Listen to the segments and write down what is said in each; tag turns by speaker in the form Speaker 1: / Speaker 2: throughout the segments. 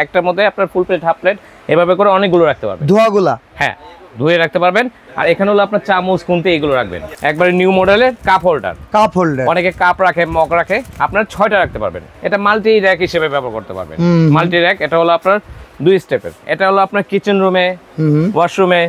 Speaker 1: একটার মধ্যে আপনার ফুল প্লেট হাফ প্লেট এভাবে করে অনেকগুলো রাখতে পারবেন।
Speaker 2: ধোয়াগুলা
Speaker 1: হ্যাঁ ধুয়ে রাখতে পারবেন। আর এখানে হলো আপনার চামচ খুন্তি এগুলো রাখবেন। একবারে নিউ মডেলের কাপ হোল্ডার। অনেকে কাপ রাখে, মগ রাখে, আপনার 6টা রাখতে পারবেন। এটা মাল্টি র‍্যাক হিসেবে ব্যবহার করতে পারবেন। মাল্টি র‍্যাক, এটা হলো আপনার 2 স্টেপের। এটা হলো আপনার কিচেন রুমে, ওয়াশরুমে,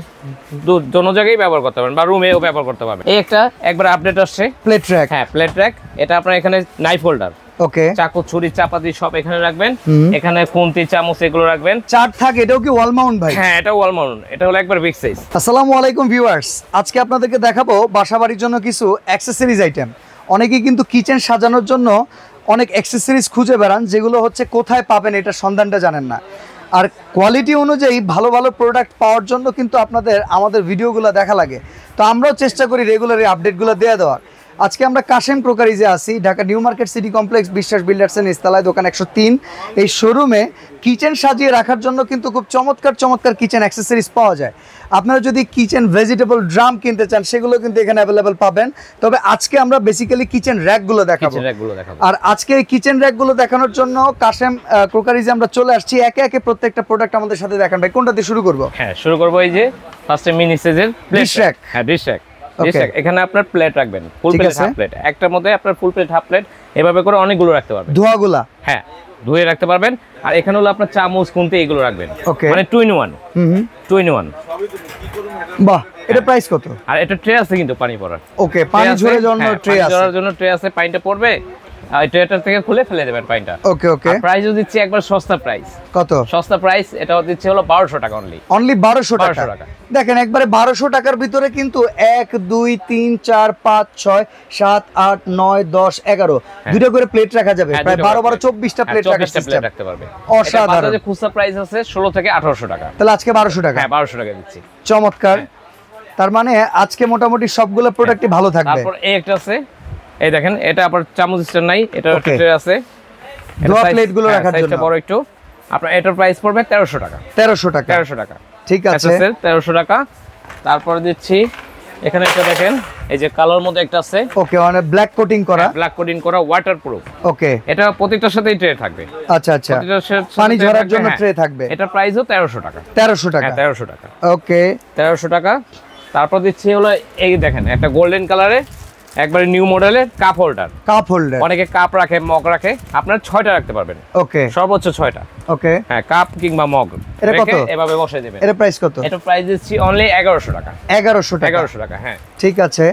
Speaker 1: দোনো জায়গায় ব্যবহার করতে পারবেন, বা রুমেও ব্যবহার করতে পারবেন। এই একটা একবার আপডেট আসছে
Speaker 2: প্লেট র‍্যাক।
Speaker 1: হ্যাঁ প্লেট র‍্যাক। এটা আপনার এখানে নাইফ হোল্ডার,
Speaker 2: ওকে,
Speaker 1: চাকু ছুরি চাপাতি সব এখানে রাখবেন। এখানে খুন্তি চামচ এগুলো রাখবেন।
Speaker 2: 4 থাকে। এটাও কি ওয়াল মাউন্ট ভাই?
Speaker 1: হ্যাঁ এটা ওয়াল মাউন্ট। এটা হলো একবার বিগ সাইজ।
Speaker 2: আসসালামু আলাইকুম ভিউয়ার্স, আজকে আপনাদেরকে দেখাবো বাসাবাড়ির জন্য কিছু অ্যাকসেসরিজ আইটেম। অনেকেই কিন্তু কিচেন সাজানোর জন্য অনেক অ্যাকসেসরিজ খুঁজে বেড়ান, যেগুলো হচ্ছে কোথায় পাবেন এটা সন্ধানটা জানেন না। আর কোয়ালিটি অনুযায়ী ভালো ভালো প্রোডাক্ট পাওয়ার জন্য কিন্তু আপনাদের আমাদের ভিডিওগুলো দেখা লাগে। তো আমরাও চেষ্টা করি রেগুলার এই আপডেটগুলো দেওয়ার। আজকে আমরা কাশেম ক্রোকারিজে আছি, Dhaka new market city complex, বিশ্বাস বিল্ডার্সের নিচতলায়, দোকান 103। এই শোরুমে কিচেন সাজিয়ে রাখার জন্য কিন্তু খুব চমৎকার চমৎকার কিচেন অ্যাক্সেসরিজ পাওয়া যায়। আপনারা যদি কিচেন ভেজিটেবল ড্রাম কিনতে চান, সেগুলো কিন্তু এখানে অ্যাভেলেবেল পাবেন। তবে আজকে আমরা বেসিক্যালি কিচেন র্যাকগুলো দেখাবো। আর আজকে এই কিচেন র্যাকগুলো দেখানোর জন্য কাশেম ক্রোকারিজে আমরা চলে আসছি। একে একে প্রত্যেকটা প্রোডাক্ট আমাদের সাথে দেখান ভাই। কোনটা দিয়ে শুরু করব?
Speaker 1: হ্যাঁ শুরু করব এই যে ফার্স্টে মিনি সাইজের ডিশ র‍্যাক। হ্যাঁ ডিশ র‍্যাক। এখানে আপনার প্লেট রাখবেন, ফুল প্লেট হাফ প্লেট। একটার মধ্যে আপনার ফুল প্লেট হাফ প্লেট এভাবে করে অনেকগুলো রাখতে পারবেন।
Speaker 2: ধোয়াগুলা
Speaker 1: হ্যাঁ ধুয়ে রাখতে পারবেন। আর এখানে হলো আপনার চামচ খুন্তি এগুলো রাখবেন, মানে 2 in 1। 2 in 1।
Speaker 2: বাহ, এটা প্রাইস কত?
Speaker 1: আর এটা ট্রে আছে কিন্তু পানি পড়ার।
Speaker 2: ওকে, পানি ঝরার জন্য ট্রে আছে।
Speaker 1: ঝরার জন্য ট্রে আছে, পানিটা পড়বে আর ট্রেটা থেকে খুলে ফেলে দেবেন পানিটা।
Speaker 2: ওকে ওকে।
Speaker 1: প্রাইসও দিচ্ছি একবার সস্তা প্রাইস।
Speaker 2: কত?
Speaker 1: সস্তা প্রাইস এটা দিচ্ছে হলো 1200 টাকা অনলি।
Speaker 2: 1200 টাকা। দেখেন একবারে 1200 টাকার ভিতরে কিন্তু 1 2 3 4 5 6 7 8 9 10 11 দুটো করে প্লেট রাখা যাবে। প্রায় 12 12 24টা প্লেট রাখতে পারবে। অসাধারণ।
Speaker 1: এটা খুচরা প্রাইস আছে 16 থেকে 1800 টাকা।
Speaker 2: তাহলে আজকে 1200 টাকা।
Speaker 1: হ্যাঁ 1200 টাকা দিচ্ছি।
Speaker 2: চমৎকার। তার মানে আজকে মোটামুটি সবগুলো প্রোডাক্টই ভালো থাকবে।
Speaker 1: তারপর এই একটা আছে, এই দেখেন, এটা আবার চামচ স্ট্যান্ড নাই, এটা ট্রে আছে।
Speaker 2: দোয়া প্লেটগুলো রাখার জন্য।
Speaker 1: এটা বড় একটু। আপনার এটার প্রাইস পড়বে 1300 টাকা।
Speaker 2: 1300 টাকা।
Speaker 1: 1300 টাকা।
Speaker 2: ঠিক আছে।
Speaker 1: 1300 টাকা। তারপর দিচ্ছি এখানে একটা দেখেন, এই যে কালার মধ্যে একটা আছে।
Speaker 2: ওকে, মানে ব্ল্যাক কোটিং করা।
Speaker 1: ব্ল্যাক কোটিং করা, ওয়াটারপ্রুফ।
Speaker 2: ওকে,
Speaker 1: এটা প্রত্যেকটার সাথেই ট্রে থাকবে।
Speaker 2: আচ্ছা আচ্ছা, পানি ঝরার জন্য ট্রে থাকবে।
Speaker 1: এটা প্রাইসও 1300 টাকা।
Speaker 2: 1300 টাকা।
Speaker 1: 1300 টাকা।
Speaker 2: ওকে,
Speaker 1: 1300 টাকা। তারপর দিচ্ছি হলো এই দেখেন, একটা গোল্ডেন কালারে একবারে নিউ মডেলের কাপ হোল্ডার।
Speaker 2: Cup holder.
Speaker 1: অনেকে কাপ রাখে, মগ রাখে, আপনার 6টা রাখতে পারবেন।
Speaker 2: ওকে,
Speaker 1: সর্বোচ্চ 6টা।
Speaker 2: ওকে,
Speaker 1: হ্যাঁ কাপ কিংবা মগ
Speaker 2: এটা কত?
Speaker 1: এভাবে বসে দেবেন।
Speaker 2: এর প্রাইস কত?
Speaker 1: এটা প্রাইস দিচ্ছি অনলি 1100 টাকা।
Speaker 2: 1100 টাকা।
Speaker 1: 1100 টাকা। হ্যাঁ
Speaker 2: ঠিক আছে।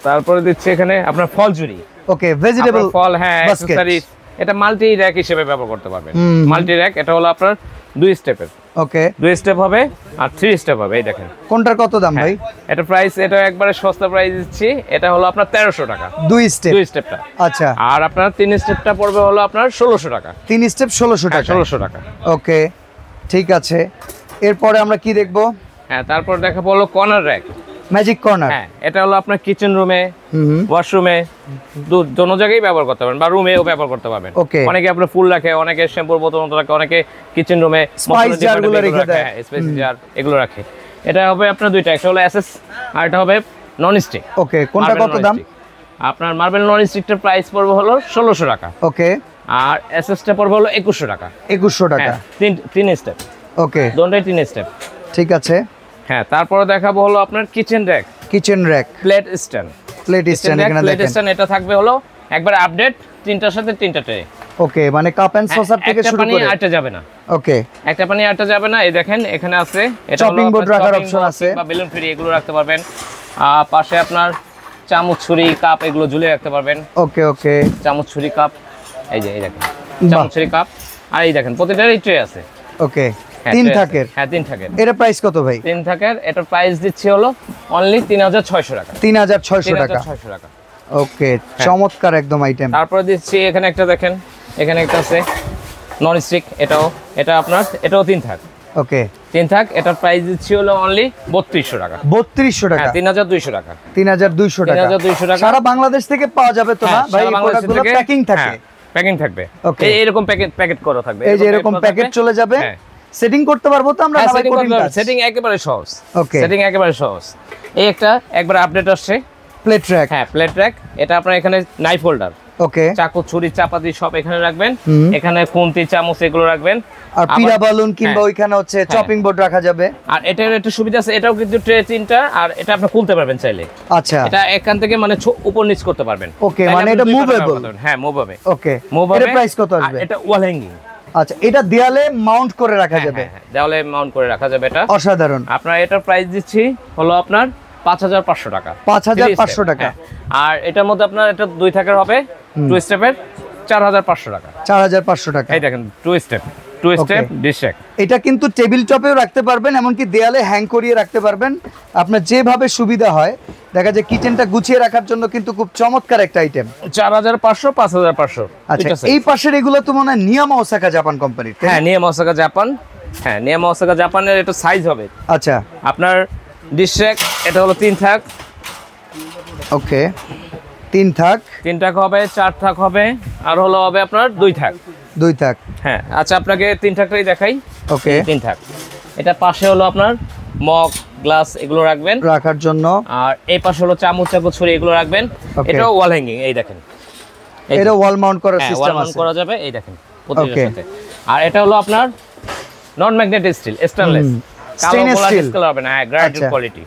Speaker 1: তারপরে দিচ্ছি এখানে আপনার ফল ঝুরি।
Speaker 2: ওকে, ভেজিটেবল
Speaker 1: ফল, হ্যাঁ অ্যাকসেসরিজ। এটা মাল্টি র‍্যাক হিসেবে ব্যবহার করতে পারবেন। Multi rack. এটা হলো আপনার 2 স্টেপের।
Speaker 2: ওকে,
Speaker 1: 2 স্টেপ হবে আর 3 স্টেপ হবে। এই দেখেন
Speaker 2: কোনটার কত দাম ভাই?
Speaker 1: এটা প্রাইস, এটা একবারে সস্তা প্রাইস দিচ্ছি। এটা হলো আপনার 1300 টাকা।
Speaker 2: 2 স্টেপটা।
Speaker 1: আচ্ছা। আর আপনার 3 স্টেপটা পড়বে হলো আপনার 1600 টাকা।
Speaker 2: 3 স্টেপ 1600 টাকা।
Speaker 1: 1600 টাকা।
Speaker 2: ওকে, ঠিক আছে। এরপরে আমরা কি দেখব?
Speaker 1: হ্যাঁ তারপর দেখাবো হলো কর্নার র‍্যাক,
Speaker 2: ম্যাজিক কর্নার।
Speaker 1: হ্যাঁ এটা হলো আপনার কিচেন রুমে, ওয়াশরুমে, দোনো জায়গায় ব্যবহার করতে পারবেন, বা রুমেও ব্যবহার করতে পারবেন। অনেকে আপনার ফুল রাখে, অনেকে শ্যাম্পুর বোতল রাখে, অনেকে কিচেন রুমে
Speaker 2: স্পাইস জারগুলো রেখে দেয়,
Speaker 1: স্পাইস জার এগুলো রাখে। এটা হবে আপনার দুইটা, একটা হলো এসএস আর এটা হবে নন স্টিক।
Speaker 2: ওকে, কোনটা কত দাম?
Speaker 1: আপনার মার্বেল নন স্টিকটার প্রাইস পড়বে হলো 1600 টাকা।
Speaker 2: ওকে,
Speaker 1: আর এসএসটা পড়বে হলো 2100 টাকা।
Speaker 2: 2100 টাকা।
Speaker 1: 3 স্টেপ।
Speaker 2: ওকে,
Speaker 1: দুটোই 3 স্টেপ।
Speaker 2: ঠিক আছে।
Speaker 1: হ্যাঁ তারপরে দেখাবো হলো আপনার kitchen rack.
Speaker 2: Kitchen rack,
Speaker 1: plate stand.
Speaker 2: Plate stand এখানে দেখেন।
Speaker 1: প্লেট স্ট্যান্ড এটা থাকবে হলো একবার আপডেট, তিনটার সাথে তিনটা ট্রে।
Speaker 2: ওকে, মানে কাপ এন্ড সসার থেকে শুরু করে।
Speaker 1: একটা পানি আটটা যাবে না।
Speaker 2: ওকে,
Speaker 1: একটা পানি আটটা যাবে না। এই দেখেন এখানে আছে, এটা
Speaker 2: চপিং বোর্ড রাখার অপশন আছে,
Speaker 1: বা বেলুন ফ্রি এগুলো রাখতে পারবেন। পাশে আপনার চামচ ছুরি কাপ এগুলো ঝুলিয়ে রাখতে পারবেন।
Speaker 2: ওকে ওকে,
Speaker 1: চামচ ছুরি কাপ, এই যে এই দেখেন চামচ ছুরি কাপ। আর এই দেখেন প্রত্যেকটারই ট্রে আছে।
Speaker 2: ওকে, 3 থাকের।
Speaker 1: হ্যাঁ 3 থাকের।
Speaker 2: এর প্রাইস কত ভাই?
Speaker 1: 3 থাকের। এটার প্রাইস দিচ্ছি হলো অনলি 3600 টাকা।
Speaker 2: 3600 টাকা।
Speaker 1: 3600 টাকা।
Speaker 2: ওকে, চমৎকার একদম আইটেম।
Speaker 1: তারপরে দিচ্ছি এখানে একটা দেখেন, এখানে একটা আছে নন স্টিক। এটা আপনার, এটাও 3 থাক।
Speaker 2: ওকে,
Speaker 1: 3 থাক। এটার প্রাইস দিচ্ছি হলো অনলি 3200 টাকা।
Speaker 2: 3200 টাকা।
Speaker 1: 3200 টাকা।
Speaker 2: 3200 টাকা।
Speaker 1: 3200 টাকা।
Speaker 2: সারা বাংলাদেশ থেকে পাওয়া যাবে তো না ভাই? প্রোডাক্টগুলো প্যাকিং থাকে।
Speaker 1: প্যাকিং থাকবে। এরকম প্যাকেট করা থাকবে।
Speaker 2: এই যে এরকম প্যাকেট চলে যাবে। সেটিং করতে পারবো তো আমরা?
Speaker 1: সেটিং একেবারে সহজ।
Speaker 2: ওকে,
Speaker 1: সেটিং একেবারে সহজ। এই একটা একবার আপডেট আসছে
Speaker 2: প্লেট র‍্যাক।
Speaker 1: হ্যাঁ প্লেট র‍্যাক। এটা আপনার এখানে নাইফ হোল্ডার।
Speaker 2: ওকে,
Speaker 1: চাকু ছুরি চাপাতি সব এখানে রাখবেন। এখানে খুন্তি চামচ এগুলো রাখবেন।
Speaker 2: আর পিরা বালুন কিংবা ওইখানে হচ্ছে চপিং বোর্ড রাখা যাবে।
Speaker 1: আর এটার একটা সুবিধা আছে, এটাও কিন্তু ট্রে 3টা, আর এটা আপনি খুলতে পারবেন চাইলে।
Speaker 2: আচ্ছা,
Speaker 1: এটা এখান থেকে মানে উপর নিচ করতে পারবেন।
Speaker 2: ওকে, মানে এটা মুভেবল।
Speaker 1: হ্যাঁ, মুভ হবে।
Speaker 2: ওকে,
Speaker 1: মুভ হবে।
Speaker 2: এর প্রাইস কত আসবে?
Speaker 1: এটা ওয়াল হ্যাঙ্গিং।
Speaker 2: আচ্ছা, এটা দেয়ালে মাউন্ট করে রাখা যাবে।
Speaker 1: হ্যাঁ, দেওয়ালে মাউন্ট করে রাখা যাবে। এটা
Speaker 2: অসাধারণ।
Speaker 1: আপনার এটার প্রাইস দিচ্ছি হলো আপনার 5500 টাকা।
Speaker 2: 5500 টাকা।
Speaker 1: আর এটার মধ্যে আপনার এটা 2 থাকের হবে, 2 স্টেপের 4500 টাকা।
Speaker 2: 4500 টাকা।
Speaker 1: এই দেখেন 2 স্টেপ ডিশ র্যাক।
Speaker 2: এটা কিন্তু টেবিল টপেও রাখতে পারবেন, এমনকি দেয়ালে হ্যাং করিয়ে রাখতে পারবেন, আপনার যেভাবে সুবিধা হয়। দেখা যায় কিচেনটা গুছিয়ে রাখার জন্য কিন্তু খুব চমৎকার একটা আইটেম।
Speaker 1: 4500 5500।
Speaker 2: আচ্ছা, এই পাশের এগুলো তো মনে হয় নিয়ামা ওসাকা জাপান কোম্পানির।
Speaker 1: হ্যাঁ, নিয়ামা ওসাকা জাপান। হ্যাঁ, নিয়ামা ওসাকা জাপানের এটা সাইজ হবে।
Speaker 2: আচ্ছা,
Speaker 1: আপনার ডিশ র্যাক এটা হলো 3 থাক।
Speaker 2: ওকে, 3 থাক।
Speaker 1: 3 থাক হবে, 4 থাক হবে, আর হলো হবে আপনার 2 থাক।
Speaker 2: 2 থাক।
Speaker 1: হ্যাঁ, আচ্ছা আপনাকে 3 থাকটাই দেখাই।
Speaker 2: ওকে,
Speaker 1: 3 থাক। এটা পাশে হলো আপনার মগ গ্লাস এগুলো রাখবেন
Speaker 2: রাখার জন্য,
Speaker 1: আর এই পাশে হলো চামচ চাকু ছুরি এগুলো রাখবেন। এটাও ওয়াল হ্যাঙ্গিং। এই দেখেন,
Speaker 2: এটা ওয়াল মাউন্ট করার সিস্টেম
Speaker 1: ওয়াল
Speaker 2: আছে,
Speaker 1: মাউন্ট করা যাবে। এই দেখেন প্রতিটার সাথে। আর এটা হলো আপনার non magnetic steel, stainless,
Speaker 2: stainless steel
Speaker 1: colour হবে না। হ্যাঁ, গ্রেডেড কোয়ালিটি।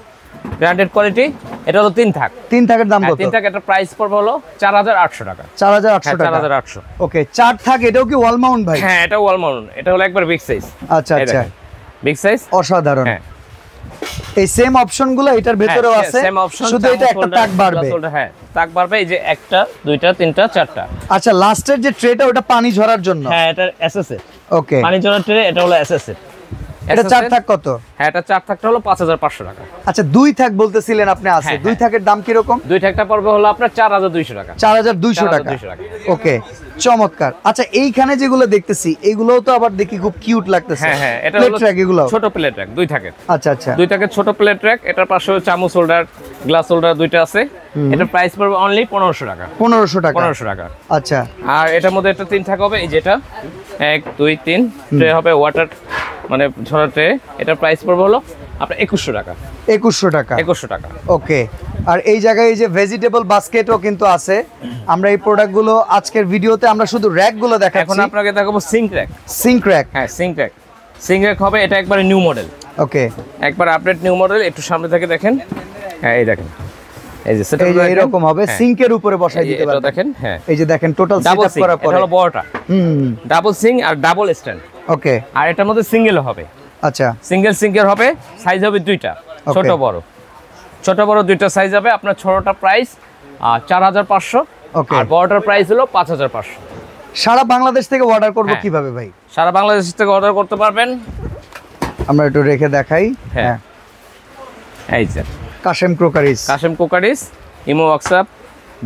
Speaker 1: Graded quality. এটা হলো 3 থাক।
Speaker 2: 3 থাকের দাম কত?
Speaker 1: 3 থাক এটা প্রাইস পড়বে হলো 4800 টাকা।
Speaker 2: 4800 টাকা।
Speaker 1: 4800।
Speaker 2: ওকে, 4 থাক। এটাও কি ওয়াল মাউন্ট ভাই?
Speaker 1: হ্যাঁ, এটা ওয়াল মাউন্ট। এটা হলো একবার বিগ সাইজ।
Speaker 2: আচ্ছা আচ্ছা,
Speaker 1: বিগ সাইজ।
Speaker 2: অসাধারণ।
Speaker 1: হ্যাঁ,
Speaker 2: এই সেম অপশনগুলো এটার ভিতরেও আছে, শুধু এটা একটা তাক বাড়বে।
Speaker 1: হ্যাঁ, তাক বাড়বে। এই যে 1টা 2টা 3টা 4টা।
Speaker 2: আচ্ছা, লাস্টের যে ট্রেটা ওটা পানি ঝরার জন্য।
Speaker 1: হ্যাঁ, এটা এসএস এর।
Speaker 2: ওকে,
Speaker 1: পানি ঝরার ট্রে। এটা হলো এসএস এর।
Speaker 2: এটা 4 থাক কত?
Speaker 1: হ্যাঁ, এটা 4 থাকটা হলো 5500 টাকা।
Speaker 2: আচ্ছা, 2 থাক বলতেছিলেন আপনি আছে। 2 থাকের দাম কি রকম?
Speaker 1: 2 থাকটা পড়বে হলো আপনার 4200 টাকা।
Speaker 2: 4200 টাকা। ওকে, চমৎকার। আচ্ছা, এইখানে যেগুলো দেখতেছি এগুলোও তো আবার দেখি খুব কিউট লাগতেছে।
Speaker 1: হ্যাঁ হ্যাঁ, এটা
Speaker 2: প্লেট
Speaker 1: হলো
Speaker 2: ট্র্যাক এগুলো।
Speaker 1: ছোট প্লেট ট্র্যাক 2 থাকের।
Speaker 2: আচ্ছা আচ্ছা,
Speaker 1: 2 থাকের ছোট প্লেট ট্র্যাক। এটার পাশে চামচ হোল্ডার, গ্লাস হোল্ডার 2টা আছে। এটা প্রাইস পড়বে অনলি 1500 টাকা।
Speaker 2: 1500 টাকা।
Speaker 1: 1500 টাকা।
Speaker 2: আচ্ছা,
Speaker 1: আর এটার মধ্যে একটা 3 থাক হবে। এই যেটা 1 2 3 ট্রে হবে, ওয়াটার মানে ঝরা ট্রে। এটার প্রাইস পড়বে হলো আপনার 2100 টাকা।
Speaker 2: 2100 টাকা।
Speaker 1: 2100 টাকা।
Speaker 2: ওকে, আর এই জায়গায় এই যে ভেজিটেবল বাস্কেটও কিন্তু আছে। আমরা এই প্রোডাক্টগুলো আজকের ভিডিওতে আমরা শুধু র্যাকগুলো
Speaker 1: এখন
Speaker 2: দেখাচ্ছি।
Speaker 1: আপনাকে দেখাবো সিঙ্ক র্যাক।
Speaker 2: Sync rack.
Speaker 1: হ্যাঁ, সিঙ্ক র্যাক। সিঙ্ক র্যাক হবে। এটা একবারে নিউ মডেল।
Speaker 2: ওকে,
Speaker 1: একবার আপডেট নিউ মডেল। একটু সামনে থেকে দেখেন। হ্যাঁ, এই দেখেন, এই যে সেটআপ
Speaker 2: এই যে এরকম হবে, সিঙ্কের উপরে বসাই দিতে পারবেন।
Speaker 1: দেখেন। হ্যাঁ,
Speaker 2: এই যে দেখেন টোটাল
Speaker 1: ডাবল
Speaker 2: সেটআপ
Speaker 1: সিঙ্ক।
Speaker 2: করার পরে
Speaker 1: এটা হলো বড়টা। ডাবল সিঙ্ক আর ডাবল স্ট্যান্ড।
Speaker 2: ওকে,
Speaker 1: আর এটার মধ্যে সিঙ্গেল হবে।
Speaker 2: আচ্ছা,
Speaker 1: সিঙ্গেল সিঙ্কের হবে। সাইজ হবে 2টা, ছোট বড়। ছোট বড় 2টা সাইজ হবে। আপনার ছোটটা প্রাইস 4500।
Speaker 2: ওকে,
Speaker 1: আর বড়টার প্রাইস হলো 5500।
Speaker 2: সারা বাংলাদেশ থেকে অর্ডার করব কিভাবে ভাই?
Speaker 1: সারা বাংলাদেশ থেকে অর্ডার করতে পারবেন।
Speaker 2: আমরা একটু রেখে দেখাই।
Speaker 1: হ্যাঁ, এই যে
Speaker 2: Kashem crockeries.
Speaker 1: Kashem কোকারিস, imo WhatsApp.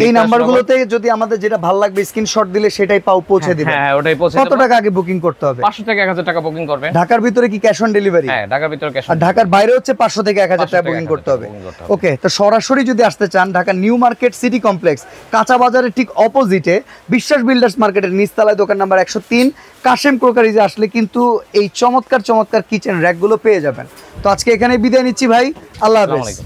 Speaker 2: এই নাম্বারগুলোতে যদি আমাদের যেটা ভালো লাগবে স্ক্রিনশট দিলে সেটাই পৌঁছে দিবেন।
Speaker 1: হ্যাঁ, ওটাই পৌঁছে
Speaker 2: কত টাকা আগে বুকিং করতে হবে?
Speaker 1: 500 থেকে 1000 টাকা বুকিং করবেন।
Speaker 2: ঢাকার ভিতরে কি ক্যাশ অন ডেলিভারি?
Speaker 1: হ্যাঁ, ঢাকার ভিতরে ক্যাশ।
Speaker 2: আর ঢাকার বাইরে হচ্ছে 500 থেকে 1000 টাকা বুকিং করতে হবে। ওকে, তো সরাসরি যদি আসতে চান Dhaka new market city complex কাঁচা বাজারের ঠিক অপোজিটে বিশ্বাস বিল্ডার্স মার্কেটের নিচতলায় দোকান নাম্বার 103 কাশেম ক্রোকারিজে আসলে কিন্তু এই চমৎকার চমৎকার কিচেন র্যাকগুলো পেয়ে যাবেন। তো আজকে এখানে বিদায় নিচ্ছি ভাই, আল্লাহ হাফেজ।